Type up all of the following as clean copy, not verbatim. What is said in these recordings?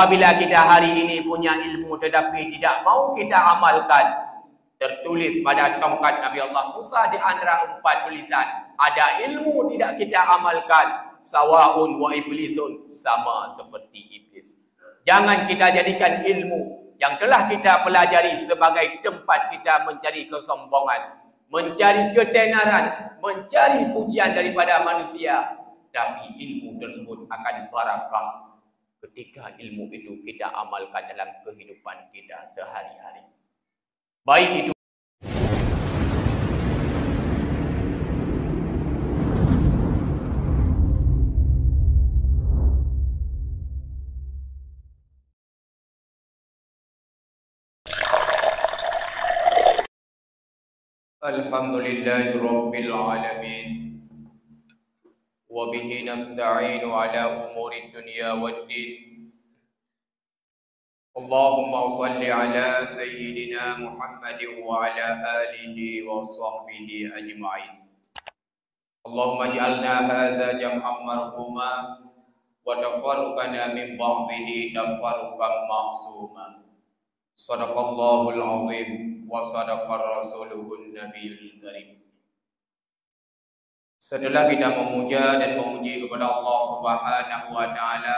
apabila kita hari ini punya ilmu tetapi tidak mau kita amalkan, tertulis pada tongkat Nabi Allah Musa di antara 4 tulisan, ada ilmu tidak kita amalkan, sawaun wa iblisun, sama seperti iblis. Jangan kita jadikan ilmu yang telah kita pelajari sebagai tempat kita mencari kesombongan, mencari ketenaran, mencari pujian daripada manusia. Tapi ilmu tersebut akan barakah ketika ilmu itu kita amalkan dalam kehidupan kita sehari-hari. Baik itu Alhamdulillahi Rabbil Alamin, wa bihi nasta'inu ala umuri dunya waddin. Allahumma salli ala Sayyidina Muhammadin wa ala alihi wa sahbihi ajma'in. Allahumma ij'alna hadza jam'an marhuma wa tafarruqana min ba'dihi tafarruqan ma'suma. Sadaqallahul azim wa sadaqar rasuluhun nabiyul karim. Setelah kita memuja dan memuji kepada Allah Subhanahu wa taala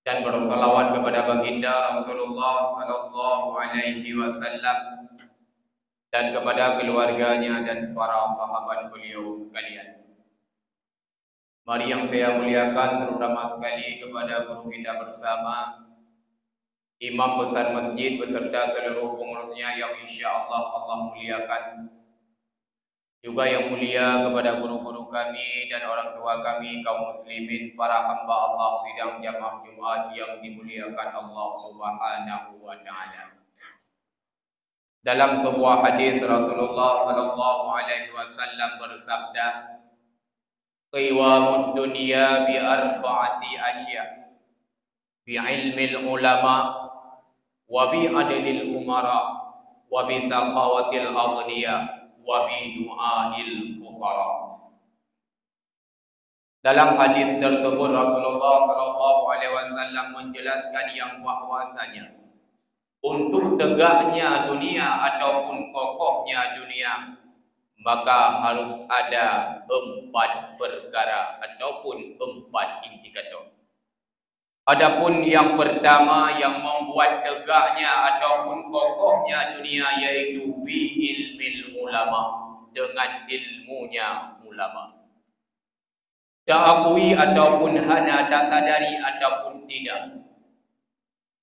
dan bersalawat kepada baginda Rasulullah sallallahu alaihi wasallam dan kepada keluarganya dan para sahabat beliau sekalian, mari yang saya muliakan terutama sekali kepada guru kita bersama, Imam besar masjid beserta seluruh pengurusnya yang insya-Allah Allah muliakan. Juga yang mulia kepada guru-guru kami dan orang tua kami kaum muslimin, para hamba Allah sidang jamaah Jumat yang dimuliakan Allah Subhanahu wa taala. Dalam sebuah hadis Rasulullah sallallahu alaihi wasallam bersabda, "Qiwamud dunya bi arba'ati asya, bi ilmil ulama, wa bi adlil umara, wa bi saqawatil aghniya, wa bi du'ail fuqara." Dalam hadis tersebut Rasulullah sallallahu alaihi wasallam menjelaskan yang bahwasanya untuk tegaknya dunia ataupun kokohnya dunia, maka harus ada 4 perkara ataupun 4 indikator. Adapun yang pertama yang membuat tegaknya ataupun kokohnya dunia yaitu bi ilmil ulama, dengan ilmunya ulama. Tak akui ataupun hana tak sadari ataupun tidak,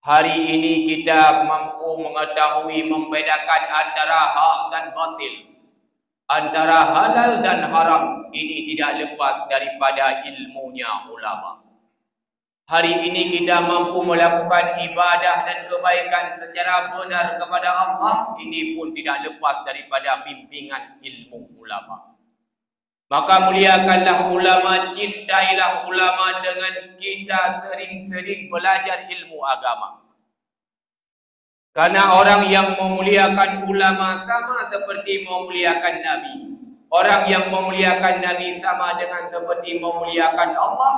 hari ini kita mampu mengetahui membedakan antara hak dan batil, antara halal dan haram. Ini tidak lepas daripada ilmunya ulama. Hari ini kita mampu melakukan ibadah dan kebaikan secara benar kepada Allah. Ini pun tidak lepas daripada bimbingan ilmu ulama. Maka muliakanlah ulama, cintailah ulama dengan kita sering-sering belajar ilmu agama. Karena orang yang memuliakan ulama sama seperti memuliakan Nabi. Orang yang memuliakan Nabi sama dengan seperti memuliakan Allah.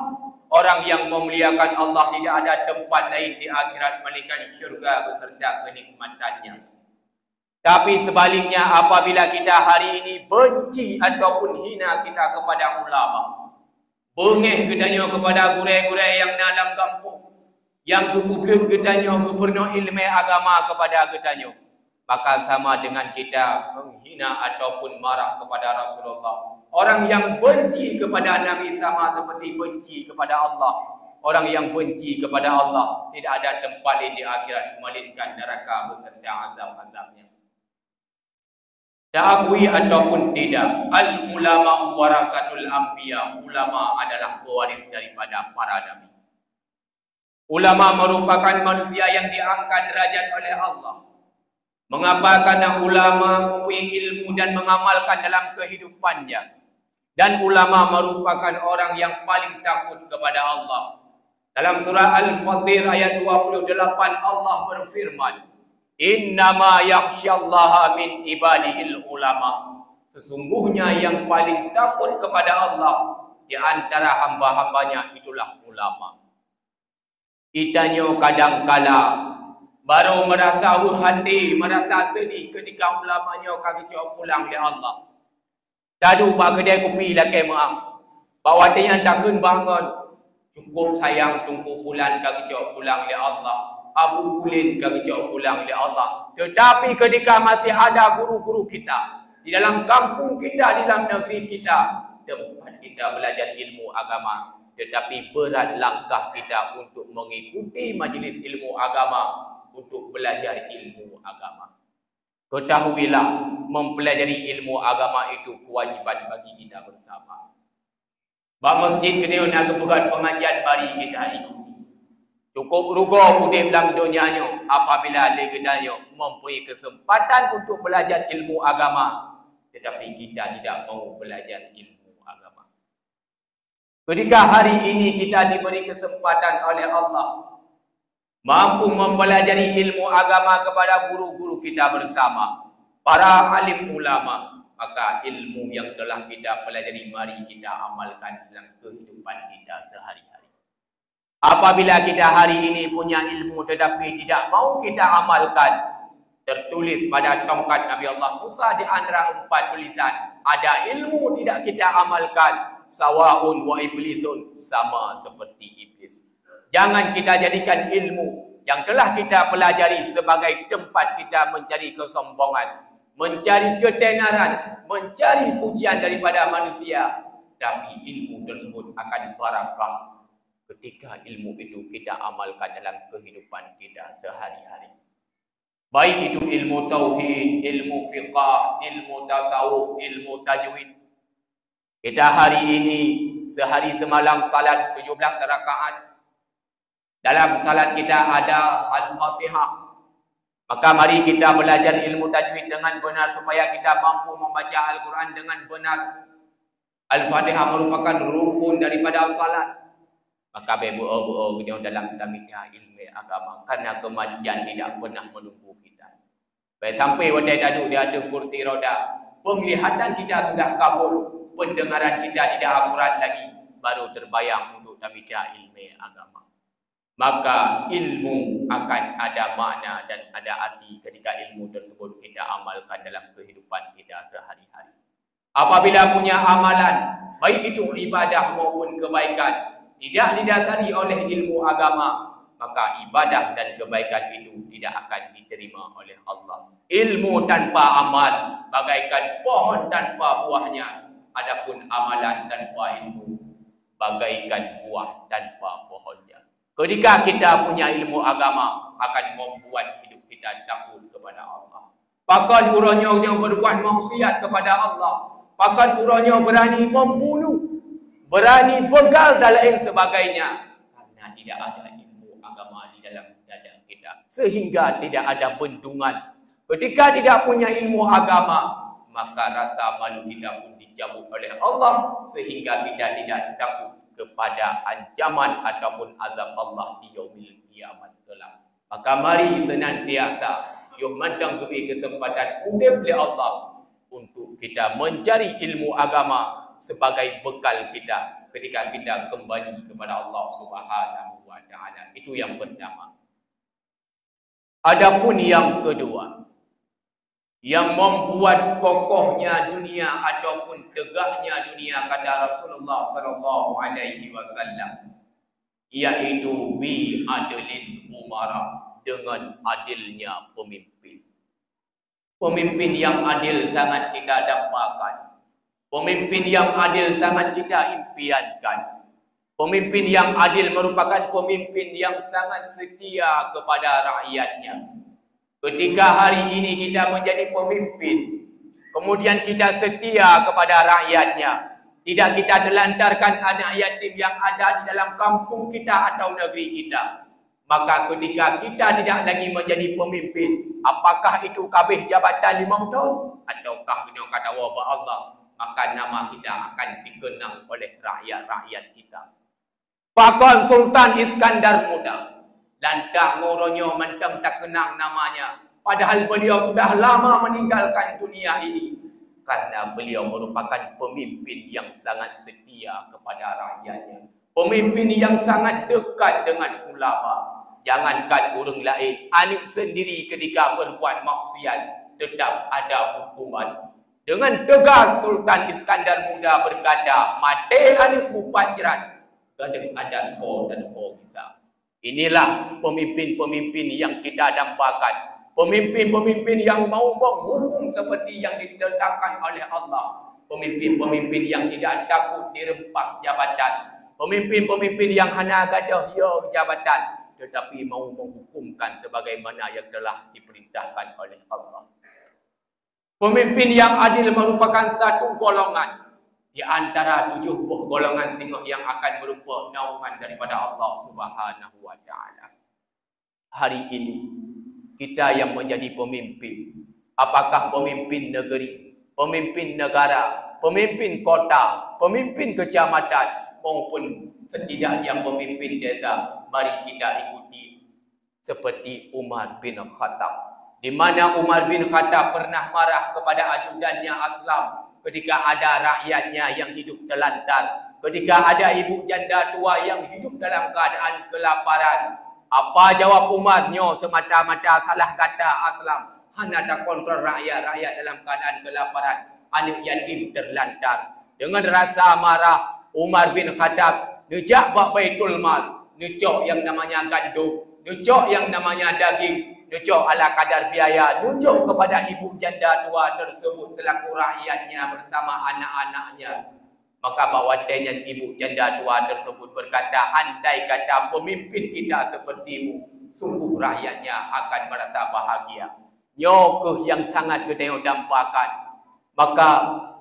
Orang yang memuliakan Allah tidak ada tempat lain di akhirat melainkan syurga beserta kenikmatannya. Tapi sebaliknya, apabila kita hari ini benci ataupun hina kita kepada ulama, bengih katanya kepada gurai-gurai yang dalam kampung, yang kepublik katanya gubernur ilmu agama kepada katanya, maka sama dengan kita menghina ataupun marah kepada Rasulullah. Orang yang benci kepada Nabi sama seperti benci kepada Allah. Orang yang benci kepada Allah tidak ada tempat lain di akhirat melainkan neraka beserta azab-azabnya. Diakui ataupun tidak, al-ulama warasatul anbiya, ulama adalah pewaris daripada para nabi. Ulama merupakan manusia yang diangkat derajat oleh Allah. Mengapa? Karena ulama mempunyai ilmu dan mengamalkan dalam kehidupannya. Dan ulama merupakan orang yang paling takut kepada Allah. Dalam surah Al-Fatir ayat 28 Allah berfirman, "Innama yakhsyallaha min ibadihil ulama." Sesungguhnya yang paling takut kepada Allah di antara hamba-hambanya itulah ulama. Itanyo kadang-kala baru merasa hati, merasa sedih ketika ulamanya kagak pulang di Allah. Tadu ba kedai kopi laki maaf. Bahawa dia takkan bangun. Cukup sayang tunggu bulan kagak pulang di Allah. Abu Kulin kagak pulang di Allah. Tetapi ketika masih ada guru-guru kita di dalam kampung kita, di dalam negeri kita, tempat kita belajar ilmu agama, tetapi berat langkah kita untuk mengikuti majlis ilmu agama, untuk belajar ilmu agama. Ketahuilah, mempelajari ilmu agama itu kewajiban bagi kita bersama. Ba masjid kena nak buat pengajian bari kita ikuti. Cukup rugo udip dalam dunianya apabila legenanya mempunyai kesempatan untuk belajar ilmu agama, tetapi kita tidak mau belajar ilmu agama. Ketika hari ini kita diberi kesempatan oleh Allah mampu mempelajari ilmu agama kepada guru-guru kita bersama, para alim ulama, maka ilmu yang telah kita pelajari mari kita amalkan dalam kehidupan kita sehari-hari. Apabila kita hari ini punya ilmu tetapi tidak mau kita amalkan, tertulis pada tongkat Nabi Allah Musa di antara 4 tulisan, ada ilmu tidak kita amalkan, sawaun wa iblisun, sama seperti iblis. Jangan kita jadikan ilmu yang telah kita pelajari sebagai tempat kita mencari kesombongan, mencari ketenaran, mencari pujian daripada manusia. Tapi ilmu tersebut akan barakah ketika ilmu itu kita amalkan dalam kehidupan kita sehari-hari. Baik itu ilmu tauhid, ilmu fiqah, ilmu tasawuf, ilmu tajwid. Kita hari ini sehari semalam salat 17 rakaat. Dalam salat kita ada Al-Fatihah. Maka mari kita belajar ilmu tajwid dengan benar supaya kita mampu membaca Al-Quran dengan benar. Al-Fatihah merupakan rukun daripada salat. Maka bebu-bebu kita dalam tamiknya ilmu agama, karena kematian tidak pernah menunggu kita. Baik sampai wadai tadu dia ada kursi roda, penglihatan kita sudah kabul, pendengaran kita tidak akurat lagi, baru terbayang untuk tamiknya ilmu agama. Maka ilmu akan ada makna dan ada arti ketika ilmu tersebut kita amalkan dalam kehidupan kita sehari-hari. Apabila punya amalan, baik itu ibadah maupun kebaikan, tidak didasari oleh ilmu agama, maka ibadah dan kebaikan itu tidak akan diterima oleh Allah. Ilmu tanpa amal bagaikan pohon tanpa buahnya, adapun amalan tanpa ilmu bagaikan buah tanpa pohonnya. Ketika kita punya ilmu agama, akan membuat hidup kita takut kepada Allah. Bahkan urangnya yang berbuat maksiat kepada Allah, bahkan urangnya berani membunuh, berani begal dan lain sebagainya, karena tidak ada ilmu agama di dalam dada kita, sehingga tidak ada bendungan. Ketika tidak punya ilmu agama, maka rasa malu kita pun dicabut oleh Allah, sehingga kita tidak takut kepada ancaman ataupun azab Allah di yaumil kiamat kelak. Maka mari senantiasa yuk mantang beri kesempatan udip oleh Allah untuk kita mencari ilmu agama sebagai bekal kita ketika kita kembali kepada Allah Subhanahu wa taala. Itu yang pertama. Adapun yang kedua, yang membuat kokohnya dunia ataupun tegaknya dunia kata Rasulullah sallallahu alaihi wasallam, yaitu bi adlil umara, dengan adilnya pemimpin. Pemimpin yang adil sangat kita dambakan. Pemimpin yang adil sangat kita impiankan. Pemimpin yang adil merupakan pemimpin yang sangat setia kepada rakyatnya. Ketika hari ini kita menjadi pemimpin, kemudian kita setia kepada rakyatnya, tidak kita telantarkan anak yatim yang ada di dalam kampung kita atau negeri kita, maka ketika kita tidak lagi menjadi pemimpin, apakah itu kabeh jabatan 5 tahun ataukah dengan kata wabah Allah, maka nama kita akan dikenang oleh rakyat-rakyat kita. Bahkan Sultan Iskandar Muda dan tak ngoronyo mentang tak kenang namanya, padahal beliau sudah lama meninggalkan dunia ini, karena beliau merupakan pemimpin yang sangat setia kepada rakyatnya. Pemimpin yang sangat dekat dengan ulama. Jangankan orang lain, anak sendiri ketika berbuat maksiat tetap ada hukuman. Dengan tegas Sultan Iskandar Muda berkata, mati anakmu panjerat, gading adat ko dan ko kita. Inilah pemimpin-pemimpin yang kita dambakan. Pemimpin-pemimpin yang mau menghukum seperti yang ditetapkan oleh Allah. Pemimpin-pemimpin yang tidak takut dirempas jabatan. Pemimpin-pemimpin yang hanya gadah ya jabatan, tetapi mau menghukumkan sebagaimana yang telah diperintahkan oleh Allah. Pemimpin yang adil merupakan satu golongan di antara 70 golongan singa yang akan berupa naungan daripada Allah Subhanahu wa taala. Hari ini kita yang menjadi pemimpin, apakah pemimpin negeri, pemimpin negara, pemimpin kota, pemimpin kecamatan maupun setidaknya pemimpin desa, mari kita ikuti seperti Umar bin Khattab. Di mana Umar bin Khattab pernah marah kepada ajudannya Aslam ketika ada rakyatnya yang hidup terlantar, ketika ada ibu janda tua yang hidup dalam keadaan kelaparan. Apa jawab Umar? Nyo semata-mata salah kata Aslam. Hanya tak kontrol rakyat dalam keadaan kelaparan, anak yatim terlantar. Dengan rasa marah, Umar bin Khattab nejak bak Baitul Mal, nejok yang namanya gandum, nejok yang namanya daging, nunjuk ala kadar biaya, nunjuk kepada ibu janda tua tersebut selaku rakyatnya bersama anak-anaknya. Maka bawatanya ibu janda tua tersebut berkata, andai kata pemimpin kita sepertimu, sungguh rakyatnya akan merasa bahagia. Nyokuh yang sangat kita dampakan. Maka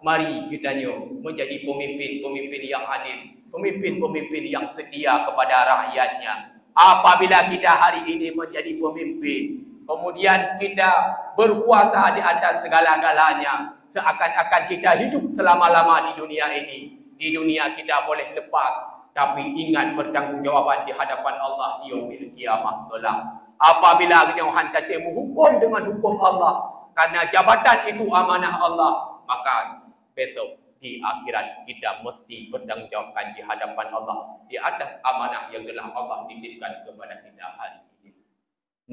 mari kita menjadi pemimpin-pemimpin yang adil, pemimpin-pemimpin yang setia kepada rakyatnya. Apabila kita hari ini menjadi pemimpin, kemudian kita berkuasa di atas segala-galanya, seakan-akan kita hidup selama-lama di dunia ini. Di dunia kita boleh lepas, tapi ingat bertanggungjawab di hadapan Allah di yaumil qiyamah kelak. Apabila kita hantar menghukum dengan hukum Allah, karena jabatan itu amanah Allah, maka besok di akhirat kita mesti bertanggungjawabkan di hadapan Allah di atas amanah yang telah Allah titipkan kepada kita hari ini.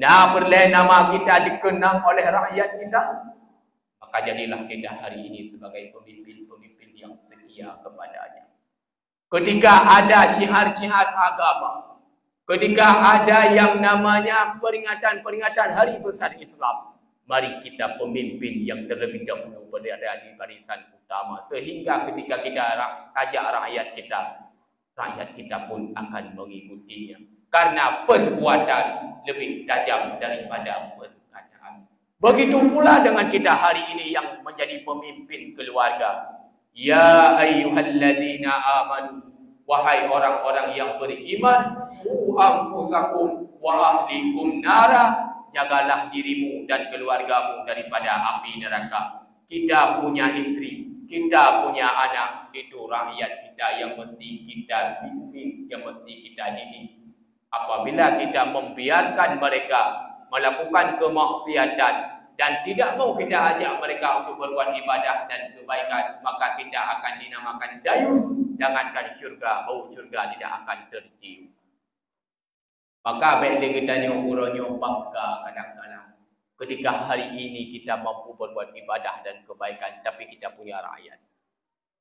Nah, perleh nama kita dikenang oleh rakyat kita, maka jadilah kita hari ini sebagai pemimpin-pemimpin yang setia kepadanya. Ketika ada syiar-syiar agama, ketika ada yang namanya peringatan-peringatan hari besar Islam, mari kita pemimpin yang terlebih dahulu berada di barisan utama, sehingga ketika kita ajak rakyat kita pun akan mengikutinya. Karena perbuatan lebih tajam daripada perkataan. Begitu pula dengan kita hari ini yang menjadi pemimpin keluarga. Ya ayyuhalladzina amanu, wahai orang-orang yang beriman, qu anfusakum wa ahlikum nara, jagalah dirimu dan keluargamu daripada api neraka. Kita punya istri, kita punya anak, itu rakyat kita yang mesti kita bimbing, yang mesti kita didik. Apabila kita membiarkan mereka melakukan kemaksiatan dan tidak mau kita ajak mereka untuk berbuat ibadah dan kebaikan, maka kita akan dinamakan dayus. Jangankan syurga, bau syurga tidak akan tercium. Maka baiklah kita nyuruh bangga kadang-kadang ketika hari ini kita mampu berbuat ibadah dan kebaikan, tapi kita punya rakyat.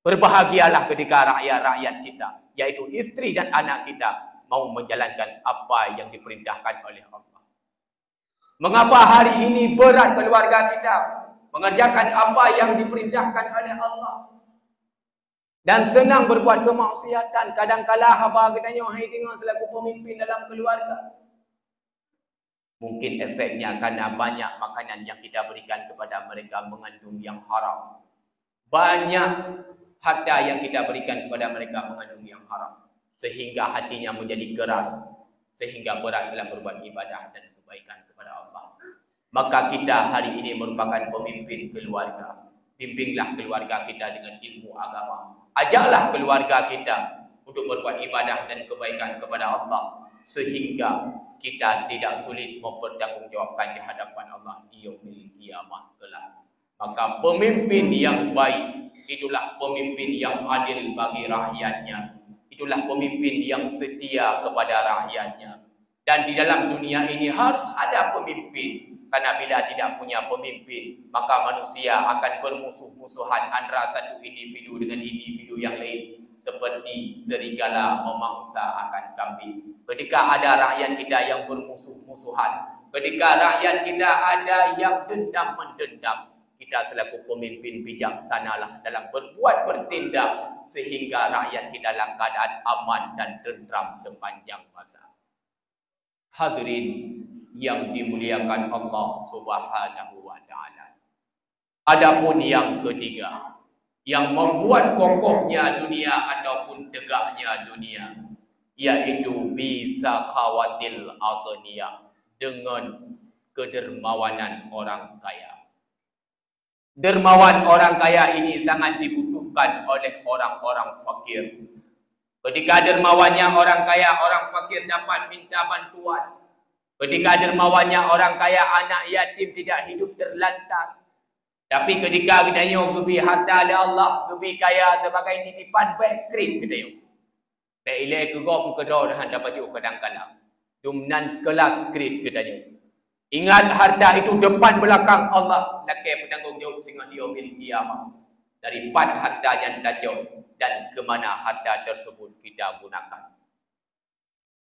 Berbahagialah ketika rakyat-rakyat kita, yaitu istri dan anak kita, mau menjalankan apa yang diperintahkan oleh Allah. Mengapa hari ini berat keluarga kita mengerjakan apa yang diperintahkan oleh Allah? Dan senang berbuat kemaksiatan. Kadang-kala haba kita hai tengok selaku pemimpin dalam keluarga. Mungkin efeknya karena banyak makanan yang kita berikan kepada mereka mengandung yang haram. Banyak harta yang kita berikan kepada mereka mengandung yang haram. Sehingga hatinya menjadi keras. Sehingga berat dalam berbuat ibadah dan kebaikan kepada Allah. Maka kita hari ini merupakan pemimpin keluarga. Bimbinglah keluarga kita dengan ilmu agama. Ajaklah keluarga kita untuk berbuat ibadah dan kebaikan kepada Allah. Sehingga kita tidak sulit mempertanggungjawabkan di hadapan Allah di yaumil qiyamah kelak. Maka pemimpin yang baik itulah pemimpin yang adil bagi rakyatnya. itulah pemimpin yang setia kepada rakyatnya. Dan di dalam dunia ini harus ada pemimpin. Karena bila tidak punya pemimpin, maka manusia akan bermusuh-musuhan antara satu individu dengan individu yang lain. Seperti serigala memangsa akan kambing. Ketika ada rakyat kita yang bermusuh-musuhan, ketika rakyat kita ada yang dendam-mendendam, kita selaku pemimpin bijaksanalah dalam bertindak sehingga rakyat kita dalam keadaan aman dan tentram sepanjang masa. Hadirin yang dimuliakan Allah Subhanahu wa taala. Adapun yang ketiga, yang membuat kokohnya dunia ataupun tegaknya dunia, yaitu bisa khawatil aghniya, dengan kedermawanan orang kaya. Dermawan orang kaya ini sangat dibutuhkan oleh orang-orang fakir. Ketika dermawannya orang kaya, orang fakir dapat minta bantuan. Ketika dermawannya orang kaya, anak yatim tidak hidup terlantar. Tapi ketika kita lebih harta oleh Allah, lebih kaya sebagai titipan backgrade kita yuk. Tak ilai kerap kedau dah dapat yuk kadang-kadang. Dumnan kelas grade kita yuk. Ingat harta itu depan belakang Allah. Lakai bertanggungjawab sehingga dia milik kiamat. Dari 4 harta yang tajam dan ke mana harta tersebut kita gunakan.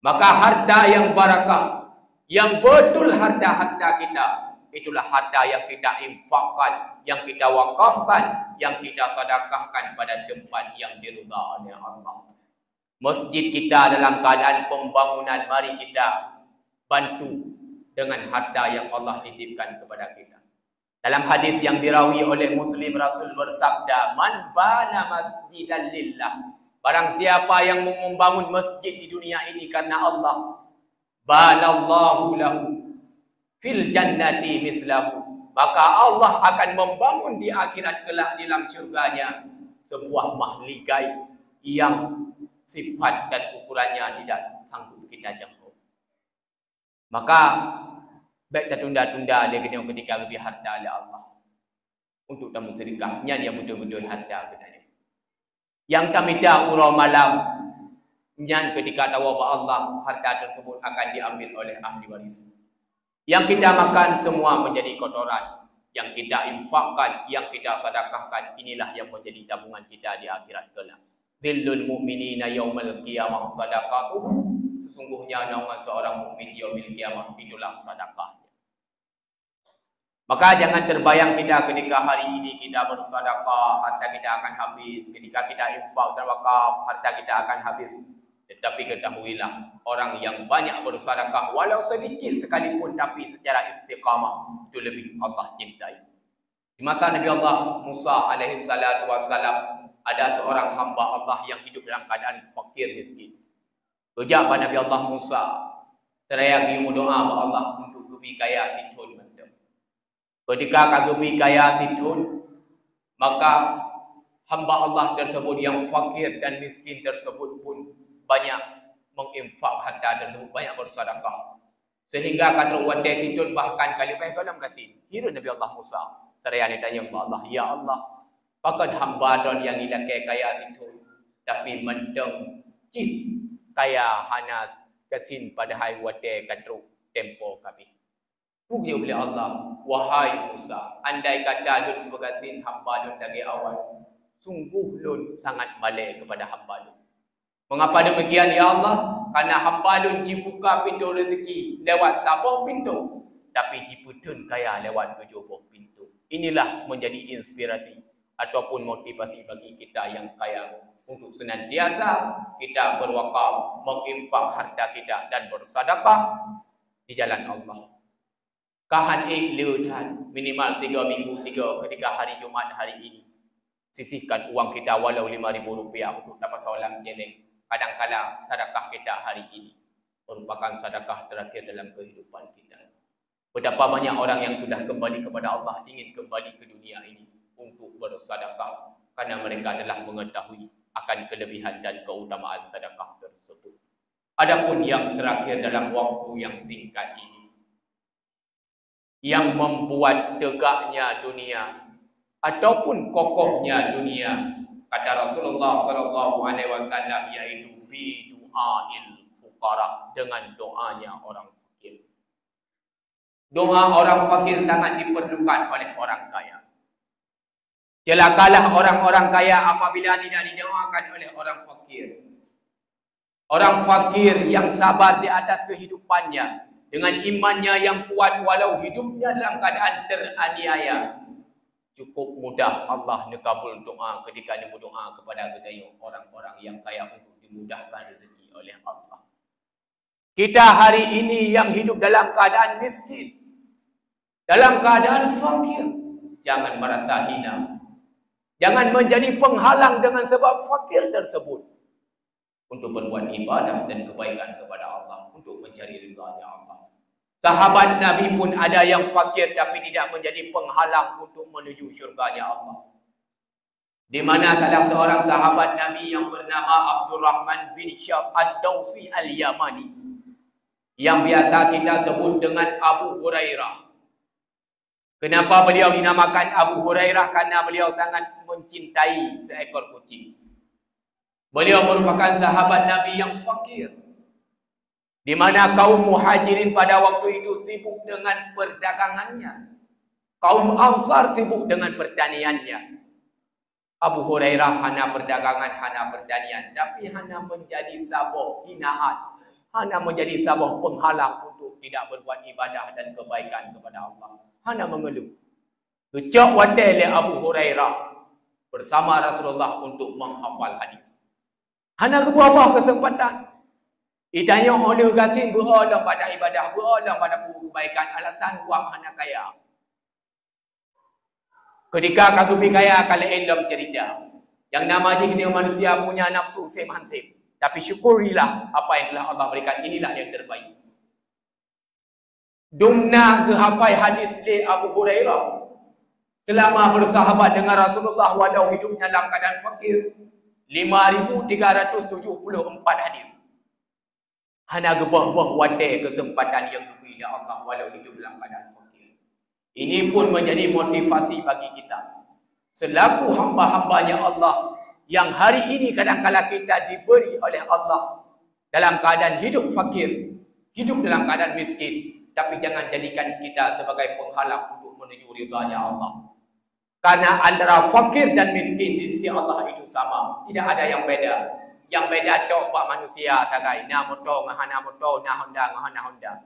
Maka harta yang barakah, yang betul harta-harta kita, itulah harta yang kita infakkan, yang kita wakafkan, yang kita sedekahkan pada tempat yang diridha oleh Allah. Masjid kita dalam keadaan pembangunan, mari kita bantu dengan harta yang Allah titipkan kepada kita. Dalam hadis yang dirawi oleh Muslim, Rasul bersabda, "Man bana masjidan lillah." Barang siapa yang membangun masjid di dunia ini karena Allah, banallahu lahu fil jannati mislahu. Maka Allah akan membangun di akhirat kelak di dalam syurganya sebuah mahligai yang sifat dan ukurannya tidak sanggup kita jangkau. Maka baik tertunda-tunda dia kena ketika lebih harta oleh Allah untuk tamu sedekahnya dia betul-betul harta katanya. Yang kami tahu urau malam yang ketika tahu bahawa Allah harta tersebut akan diambil oleh ahli waris. Yang kita makan semua menjadi kotoran, yang kita infakkan, yang kita sedekahkan, inilah yang menjadi tabungan kita di akhirat kelak. Dhillul mu'minina yaumal qiyamah sadaqatuh. Sesungguhnya naungan seorang mukmin yaumil qiyamah itulah sedekah. Maka jangan terbayang kita ketika hari ini kita bersedekah, harta kita akan habis. Ketika kita infak dan wakaf, harta kita akan habis. Tetapi ketahuilah, orang yang banyak bersedekah walau sedikit sekalipun tapi secara istiqamah, itu lebih Allah cintai. Di masa Nabi Allah Musa alaihi salatu wassalam, ada seorang hamba Allah yang hidup dalam keadaan fakir miskin. Ucap Nabi Allah Musa, seraya ngimu doa kepada Allah untuk lebih kaya situn. Ketika kagubi kaya situn, maka hamba Allah tersebut yang fakir dan miskin tersebut pun banyak menginfak harta tersebut, banyak bersedekah. Sehingga kata wadai situn bahkan kali dalam kasih. Hira Nabi Allah Musa, seraya ditanya kepada Allah, ya Allah, pakad hamba don yang ilakai kaya situn, tapi mendeng cip kaya hana kasin pada hai wadai katru tempo kami. Puji oleh Allah, wahai Musa, andai kata lun berkasin hamba lun dari awal, sungguh lun sangat malai kepada hamba lun. Mengapa demikian ya Allah? Karena hamba lun dibuka pintu rezeki lewat sabah pintu, tapi diputun kaya lewat kejoboh pintu. Inilah menjadi inspirasi ataupun motivasi bagi kita yang kaya untuk senantiasa kita berwakaf, menginfak harta kita dan bersedekah di jalan Allah. Kahan ikliutan minimal 3 minggu ketika hari Jumat hari ini. Sisihkan uang kita walau RM5,000 untuk dapat seorang jeleng. Kadang-kadang sedekah kita hari ini merupakan sedekah terakhir dalam kehidupan kita. Betapa banyak orang yang sudah kembali kepada Allah, ingin kembali ke dunia ini untuk bersedekah karena mereka telah mengetahui akan kelebihan dan keutamaan sedekah tersebut. Adapun yang terakhir dalam waktu yang singkat ini, yang membuat tegaknya dunia ataupun kokohnya dunia, kata Rasulullah SAW, yaitu bi du'ail fuqara, dengan doanya orang fakir. Doa orang fakir sangat diperlukan oleh orang kaya. Celakalah orang-orang kaya apabila tidak didoakan oleh orang fakir. Orang fakir yang sabar di atas kehidupannya, dengan imannya yang kuat walau hidupnya dalam keadaan teraniaya, cukup mudah Allah nakabul doa ketika dia berdoa kepada orang-orang yang kaya untuk dimudahkan rezeki oleh Allah. Kita hari ini yang hidup dalam keadaan miskin, dalam keadaan fakir, jangan merasa hina. Jangan menjadi penghalang dengan sebab fakir tersebut untuk berbuat ibadah dan kebaikan kepada Allah, untuk mencari ridha-Nya Allah. Sahabat Nabi pun ada yang fakir tapi tidak menjadi penghalang untuk menuju syurga-Nya Allah. Di mana salah seorang sahabat Nabi yang bernama Abdurrahman bin Syab Ad-Dawsi Al-Yamani, yang biasa kita sebut dengan Abu Hurairah. Kenapa beliau dinamakan Abu Hurairah? Karena beliau sangat mencintai seekor kucing. Beliau merupakan sahabat Nabi yang fakir, di mana kaum muhajirin pada waktu itu sibuk dengan perdagangannya. Kaum Ansar sibuk dengan pertaniannya. Abu Hurairah hanya perdagangan, hanya pertanian, tapi hanya menjadi sabab hinaan, hanya menjadi sabab penghalang untuk tidak berbuat ibadah dan kebaikan kepada Allah. Hanya mengeluh. Kecak wadai oleh Abu Hurairah bersama Rasulullah untuk menghafal hadis. Hanya kebuah kesempatan. Ditanya oleh Ghasin, berolah pada ibadah, berolah pada kebaikan, alasan buang hanya kaya. Ketika kagupi kaya, kalau ilmu cerita. Yang nama jenis manusia punya nafsu semansip. Tapi syukurilah apa yang telah Allah berikan. Inilah yang terbaik. Dumna kehafai hadis li Abu Hurairah selama bersahabat dengan Rasulullah walau hidupnya dalam keadaan fakir, 5,374 hadis. Hanya gebah-bah wadai kesempatan yang diberi Allah walau hidup dalam keadaan fakir. Ini pun menjadi motivasi bagi kita selaku hamba-hambanya Allah yang hari ini kadang-kala kita diberi oleh Allah dalam keadaan hidup fakir, hidup dalam keadaan miskin. Tapi jangan jadikan kita sebagai penghalang untuk menuju ridha-Nya Allah. Karena antara fakir dan miskin di sisi Allah itu sama. Tidak ada yang beda. Yang beda tok bak manusia sagai. Na motor, ngahana motor, na Honda, ngahana Honda.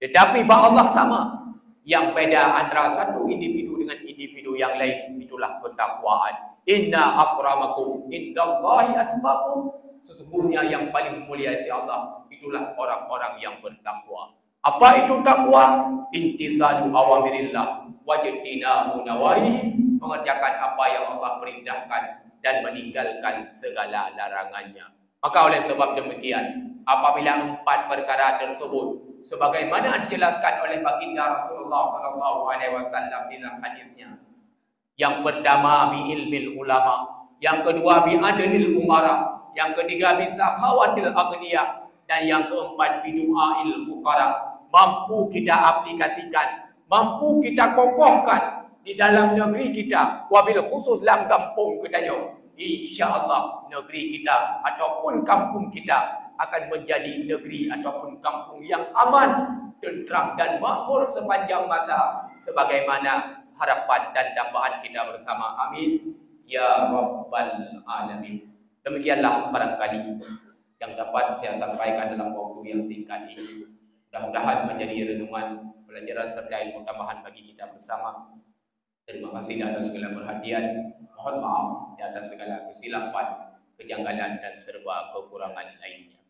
Tetapi bak Allah sama. Yang beda antara satu individu dengan individu yang lain, itulah ketakwaan. Inna akramakum indallahi atqakum. Sesungguhnya yang paling mulia di Allah, itulah orang-orang yang bertakwa. Apa itu takwa? Intisalu awamirillah wajtinabu nawahi, mengerjakan apa yang Allah perintahkan dan meninggalkan segala larangannya. Maka oleh sebab demikian, apabila 4 perkara tersebut sebagaimana dijelaskan oleh baginda Rasulullah SAW dalam hadisnya, yang pertama bi ilmil ulama, yang kedua bi adlil umara, yang ketiga bi sakhawatil aghniya, dan yang keempat bi du'ail fuqara. Mampu kita aplikasikan, mampu kita kokohkan di dalam negeri kita, wabil khusus dalam kampung kita. InsyaAllah negeri kita ataupun kampung kita akan menjadi negeri ataupun kampung yang aman, tentram dan makmur sepanjang masa, sebagaimana harapan dan dambaan kita bersama. Amin ya Rabbal Alamin. Demikianlah barangkali yang dapat saya sampaikan dalam waktu yang singkat ini. Mudah-mudahan menjadi renungan, pelajaran serta ilmu tambahan bagi kita bersama. Terima kasih atas segala perhatian. Mohon maaf di atas segala kesilapan, kejanggalan dan serba kekurangan lainnya.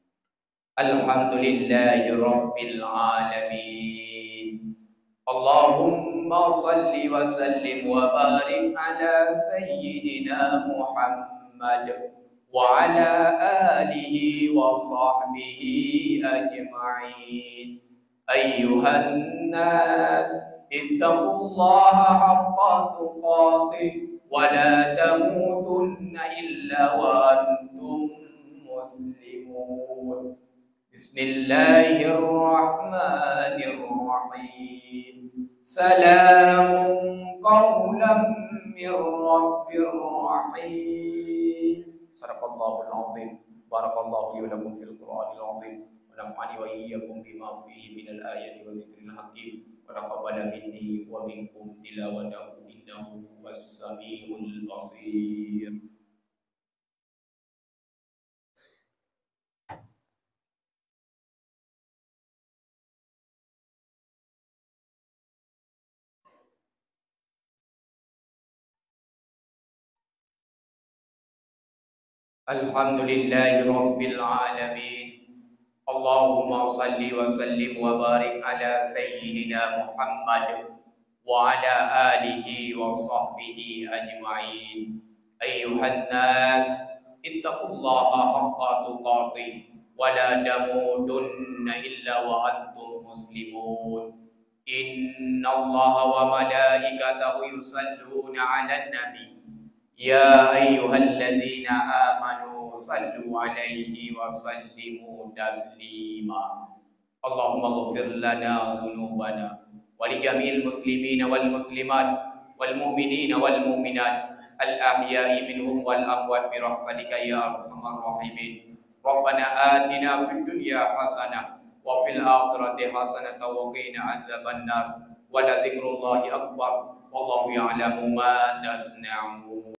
Alhamdulillahirabbil alamin. Allahumma salli wa sallim wa barik ala sayyidina Muhammad wa ala alihi wa sahbihi ajma'in. Ayyuhan nas ittaqullaha haqqa tuqatih wa la tamutunna illa wa antum muslimun. Bismillahirrahmanirrahim. Salamun qawlan min rabbir rahim. Sadaqallahul azim. Barakallahu li wa lakum fil Qur'anil azim wa nafa'ani wa iyyakum bima fihi minal ayati wa dzikril hakim wa taqabbala minni wa minkum tilawatahu innahu was-sami'ul basir. Alhamdulillahi Rabbil Alamin. Allahumma salli wa sallim wa barik ala Sayyidina Muhammad wa ala alihi wa sahbihi ajma'in. Ayyuhan nas, ittaqullaha haqqa tuqatih wa la tamutunna illa wa antum muslimun. Inna Allaha wa malaikatahu yusalluna 'alan nabi. Ya ayyuhalladzina amanu sallu alaihi wa sallimu taslima. Allahumma ighfir lana dhunubana wa li jami'il muslimina wal muslimat wal mu'minina wal mu'minat al ahya'i minhum wal amwat bi rahmatika ya arhamar rahimin. Rabbana atina fid dunya hasanah wa fil akhirati hasanah wa qina adzabannar. Wa la dzikrullahi akbar. Wallahu ya'lamu ma tasna'un.